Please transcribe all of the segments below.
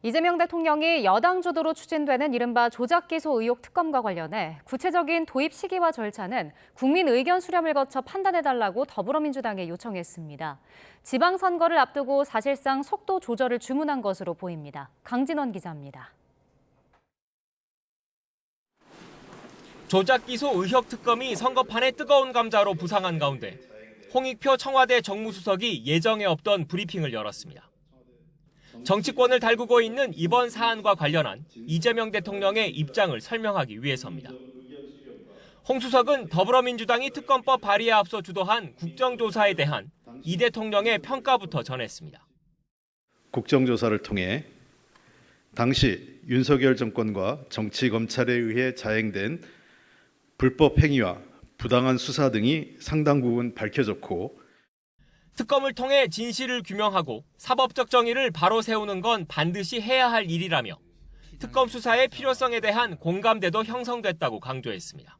이재명 대통령이 여당 주도로 추진되는 이른바 조작기소 의혹 특검과 관련해 구체적인 도입 시기와 절차는 국민 의견 수렴을 거쳐 판단해달라고 더불어민주당에 요청했습니다. 지방선거를 앞두고 사실상 속도 조절을 주문한 것으로 보입니다. 강진원 기자입니다. 조작기소 의혹 특검이 선거판의 뜨거운 감자로 부상한 가운데 홍익표 청와대 정무수석이 예정에 없던 브리핑을 열었습니다. 정치권을 달구고 있는 이번 사안과 관련한 이재명 대통령의 입장을 설명하기 위해서입니다. 홍 수석은 더불어민주당이 특검법 발의에 앞서 주도한 국정조사에 대한 이 대통령의 평가부터 전했습니다. 국정조사를 통해 당시 윤석열 정권과 정치검찰에 의해 자행된 불법 행위와 부당한 수사 등이 상당 부분 밝혀졌고 특검을 통해 진실을 규명하고 사법적 정의를 바로 세우는 건 반드시 해야 할 일이라며 특검 수사의 필요성에 대한 공감대도 형성됐다고 강조했습니다.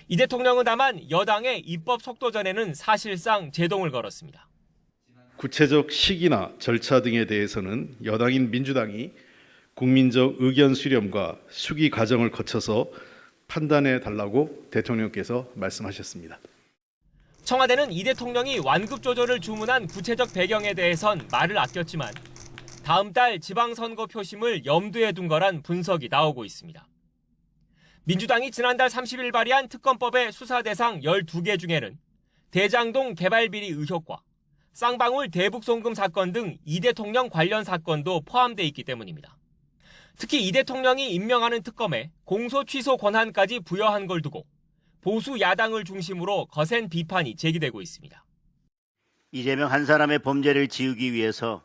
이 대통령은 다만 여당의 입법 속도전에는 사실상 제동을 걸었습니다. 구체적 시기나 절차 등에 대해서는 여당인 민주당이 국민적 의견 수렴과 수기 과정을 거쳐서 판단해 달라고 대통령께서 말씀하셨습니다. 청와대는 이 대통령이 완급 조절을 주문한 구체적 배경에 대해선 말을 아꼈지만 다음 달 지방선거 표심을 염두에 둔 거란 분석이 나오고 있습니다. 민주당이 지난달 30일 발의한 특검법의 수사 대상 12개 중에는 대장동 개발비리 의혹과 쌍방울 대북송금 사건 등 이 대통령 관련 사건도 포함돼 있기 때문입니다. 특히 이 대통령이 임명하는 특검에 공소 취소 권한까지 부여한 걸 두고 보수 야당을 중심으로 거센 비판이 제기되고 있습니다. 이재명 한 사람의 범죄를 지우기 위해서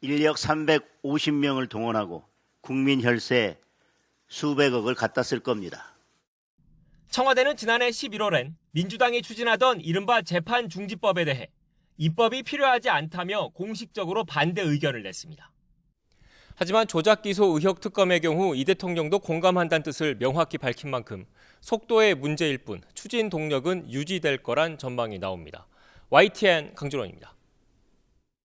인력 350명을 동원하고 국민 혈세 수백억을 갖다 쓸 겁니다. 청와대는 지난해 11월엔 민주당이 추진하던 이른바 재판중지법에 대해 입법이 필요하지 않다며 공식적으로 반대 의견을 냈습니다. 하지만 조작기소 의혹 특검의 경우 이 대통령도 공감한다는 뜻을 명확히 밝힌 만큼 속도의 문제일 뿐 추진 동력은 유지될 거란 전망이 나옵니다. YTN 강준원입니다.